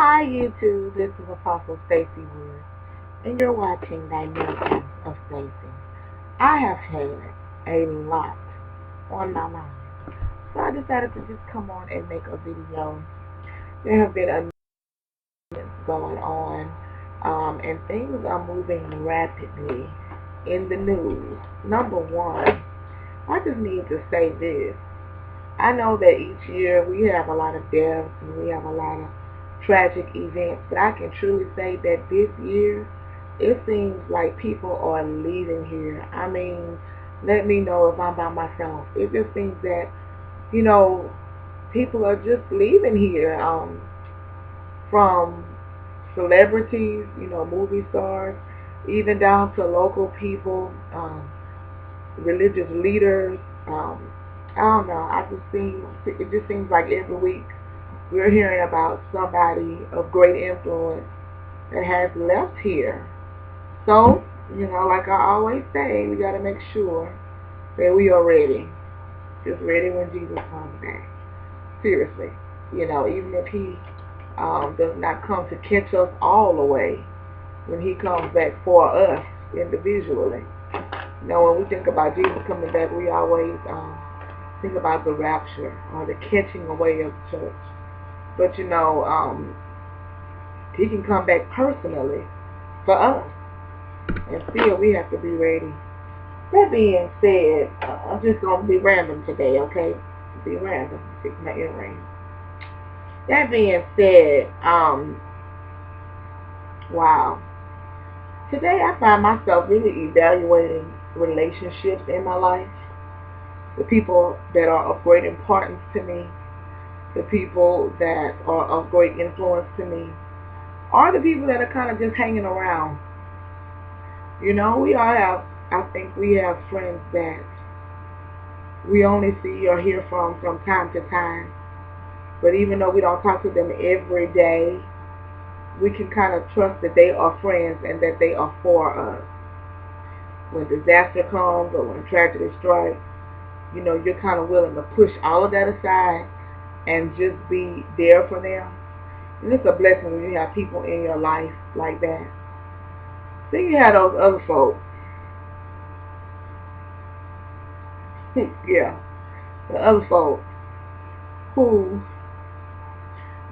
Hi YouTube, this is Apostle Stacey Woods, and you're watching Dynamics of Stacey. I have had a lot on my mind, so I decided to just come on and make a video. There have been a going on, and things are moving rapidly in the news. Number one, I just need to say this. I know that each year we have a lot of deaths and we have a lot of tragic events, but I can truly say that this year it seems like people are leaving here. I mean, let me know if I'm by myself. It just seems that, you know, people are just leaving here, from celebrities, movie stars, even down to local people, religious leaders. I don't know. It just seems like every week we're hearing about somebody of great influence that has left here. So, like I always say, we got to make sure that we are ready. Just ready when Jesus comes back. Seriously. Even if he does not come to catch us all the way, when he comes back for us individually. When we think about Jesus coming back, we always think about the rapture or the catching away of the church. But he can come back personally for us, and still we have to be ready. That being said, I'm just gonna be random today, okay? Be random. Fix my earring. That being said, wow. Today I find myself really evaluating relationships in my life. The people that are of great importance to me, the people that are of great influence to me, are the people that are kind of just hanging around. We all have, I think we have friends that we only see or hear from time to time. But even though we don't talk to them every day, we can kind of trust that they are friends and that they are for us. When disaster comes or when tragedy strikes, you're kind of willing to push all of that aside and just be there for them. And it's a blessing when you have people in your life like that. Then you have those other folks. Yeah, the other folks who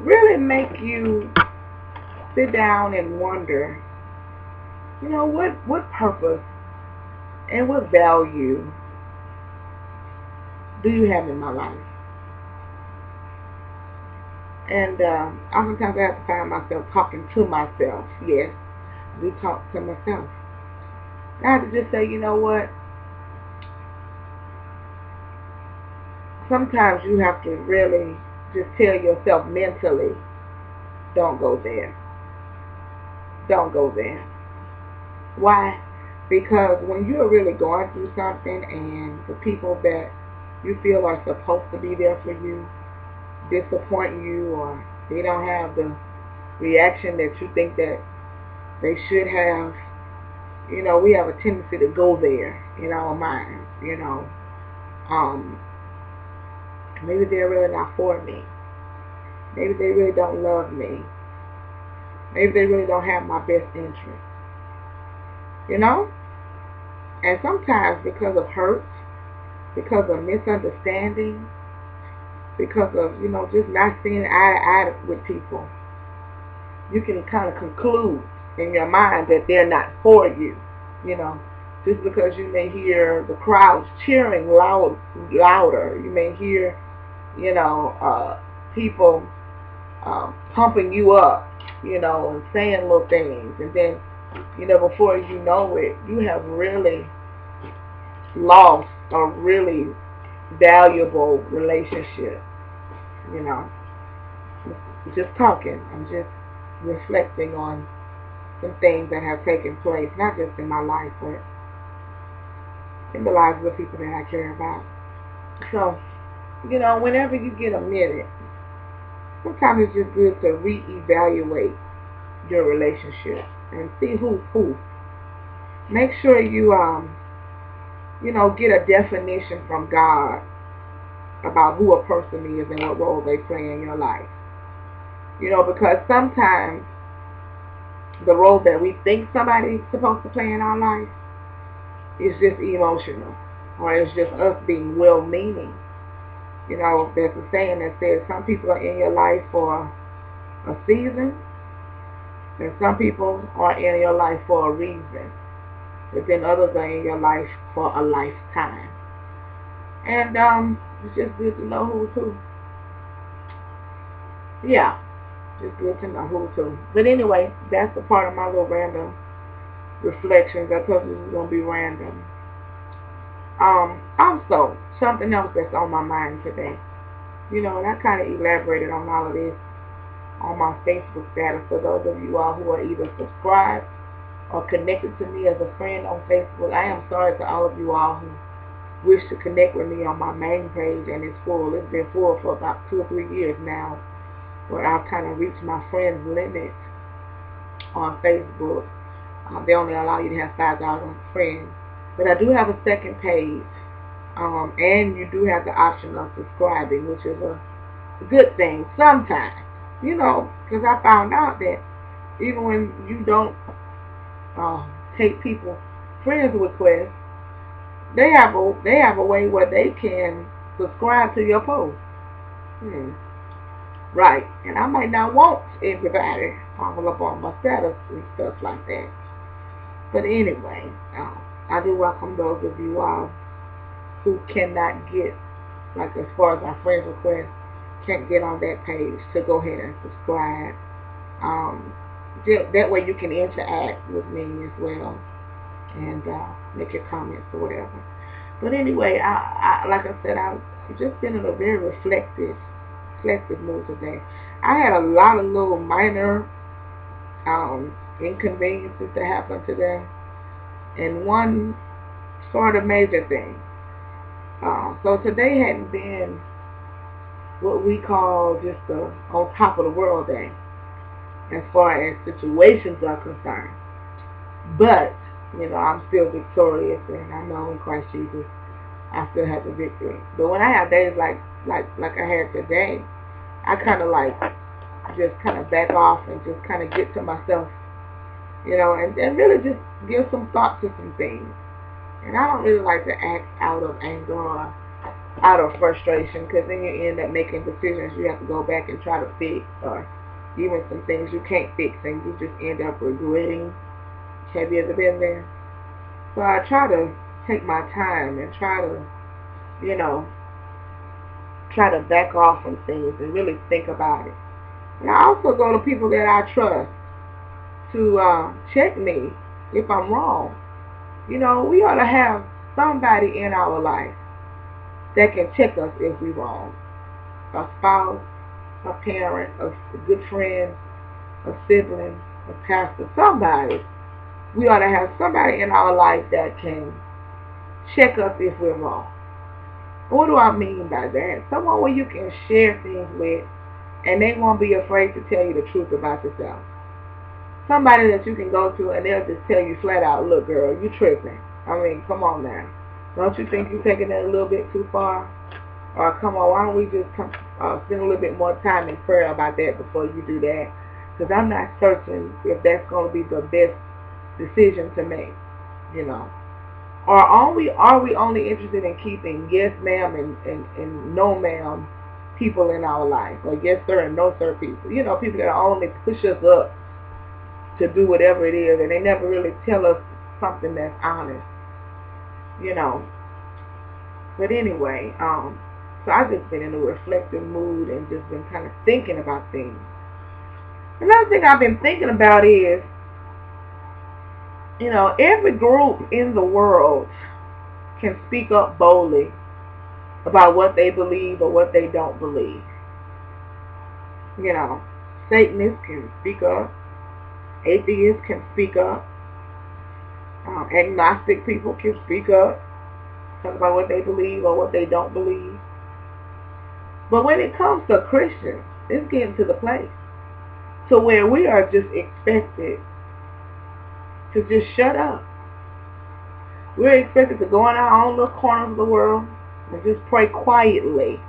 really make you sit down and wonder, what purpose and what value do you have in my life? And oftentimes I have to find myself talking to myself. Yes, I do talk to myself. I have to just say, what? Sometimes you have to really just tell yourself mentally, don't go there. Don't go there. Why? Because when you're really going through something and the people that you feel are supposed to be there for you disappoint you, or they don't have the reaction that you think that they should have, we have a tendency to go there in our minds, maybe they're really not for me. Maybe they really don't love me. Maybe they really don't have my best interest. And sometimes because of hurt, because of misunderstanding, because of, just not seeing eye to eye with people, you can kind of conclude in your mind that they're not for you, just because you may hear the crowds cheering louder. You may hear, people pumping you up, and saying little things. And then, before you know it, you have really lost a really valuable relationship. Just talking. I'm just reflecting on some things that have taken place, not just in my life, but in the lives of the people that I care about. So, whenever you get a minute, sometimes it's just good to reevaluate your relationship and see who's who. Make sure you get a definition from God about who a person is and what role they play in your life. Because sometimes the role that we think somebody's supposed to play in our life is just emotional, or it's just us being well-meaning. There's a saying that says some people are in your life for a season, and some people are in your life for a reason, but then others are in your life for a lifetime. And it's just good to know who's who. Yeah, just good to know who's who. But anyway, that's a part of my little random reflections. I told you this was going to be random. Also, something else that's on my mind today. And I kind of elaborated on all of this on my Facebook status for those of you all who are either subscribed or connected to me as a friend on Facebook. I am sorry to all of you all who wish to connect with me on my main page, and it's full. It's been full for about 2 or 3 years now, where I've kind of reached my friends limit on Facebook. They only allow you to have 5,000 friends. But I do have a second page, and you do have the option of subscribing, which is a good thing sometimes, because I found out that even when you don't take people's friends requests, they have a way where they can subscribe to your post. Right, and I might not want everybody all up on my status and stuff like that. But anyway, I do welcome those of you all who cannot get, like as far as our friends request, can't get on that page, to go ahead and subscribe. That way you can interact with me as well and make your comments or whatever. But anyway, I like I said, I've just been in a very reflective mood today. I had a lot of little minor inconveniences that happened today, and one sort of major thing. So today hadn't been what we call just the on top of the world day as far as situations are concerned. But, I'm still victorious, and I know in Christ Jesus I still have the victory. But when I have days like I had today, I kind of just kind of back off and just kind of get to myself, and really just give some thought to some things. And I don't really like to act out of anger or out of frustration, because then you end up making decisions you have to go back and try to fix, or even some things you can't fix, and you just end up regretting. Have you ever been there? So I try to take my time and try to, try to back off from things and really think about it. And I also go to people that I trust to check me if I'm wrong. We ought to have somebody in our life that can check us if we're wrong. A spouse, a parent, a good friend, a sibling, a pastor, somebody. We ought to have somebody in our life that can check us if we're wrong. What do I mean by that? Someone where you can share things with, and they won't be afraid to tell you the truth about yourself. Somebody that you can go to and they'll just tell you flat out, look girl, you tripping. I mean, come on now. Don't you think you're taking it a little bit too far? Or come on, why don't we just spend a little bit more time in prayer about that before you do that? Because I'm not certain if that's going to be the best decision to make, Or are we only interested in keeping yes ma'am and no ma'am people in our life, or yes sir and no sir people? People that only push us up to do whatever it is, and they never really tell us something that's honest, But anyway, so I've just been in a reflective mood and just been kind of thinking about things. Another thing I've been thinking about is, every group in the world can speak up boldly about what they believe or what they don't believe. Satanists can speak up. Atheists can speak up. Agnostic people can speak up, talk about what they believe or what they don't believe. But when it comes to Christians, it's getting to the place to where we are just expected to just shut up. We're expected to go in our own little corners of the world and just pray quietly,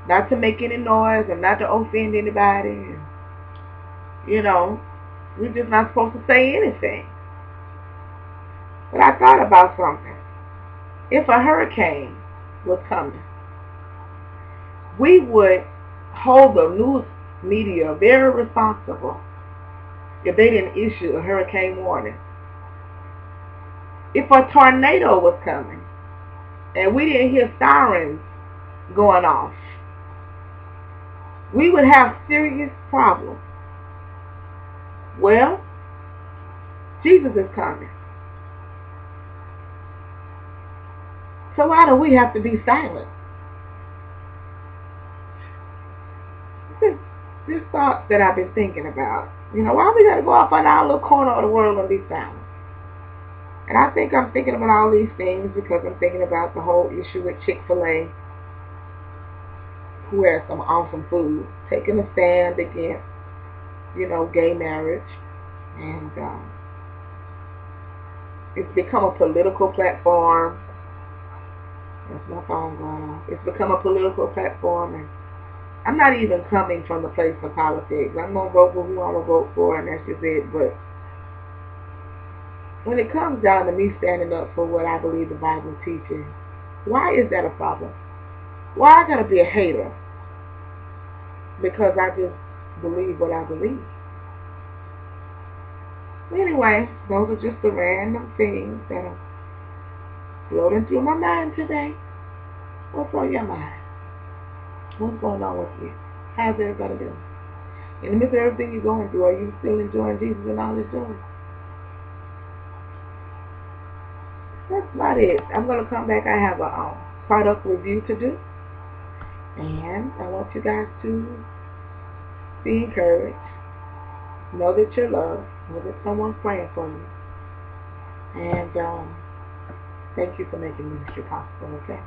not to make any noise and not to offend anybody, You know, we're just not supposed to say anything. But I thought about something. If a hurricane was coming, we would hold the news media very responsible if they didn't issue a hurricane warning. If a tornado was coming and we didn't hear sirens going off, we would have serious problems. Well, Jesus is coming. So why do we have to be silent? This thought that I've been thinking about. Why we got to go off on our little corner of the world and be silent? And I think I'm thinking about all these things because I'm thinking about the whole issue with Chick-fil-A, who has some awesome food, taking a stand against, gay marriage. And it's become a political platform. That's my phone going off. It's become a political platform, and I'm not even coming from the place of politics. I'm going to vote for who I want to vote for, and that's just it. But when it comes down to me standing up for what I believe the Bible teaches, why is that a problem? Why I got to be a hater? Because I just believe what I believe. Anyway, those are just the random things that are floating through my mind today. What's on your mind? What's going on with you? How's everybody doing? In the midst of everything you're going through, are you still enjoying Jesus and all He's doing? That's about it. I'm going to come back. I have a product review to do. And I want you guys to be encouraged. Know that you're loved. Know that someone's praying for you. And thank you for making ministry possible, okay?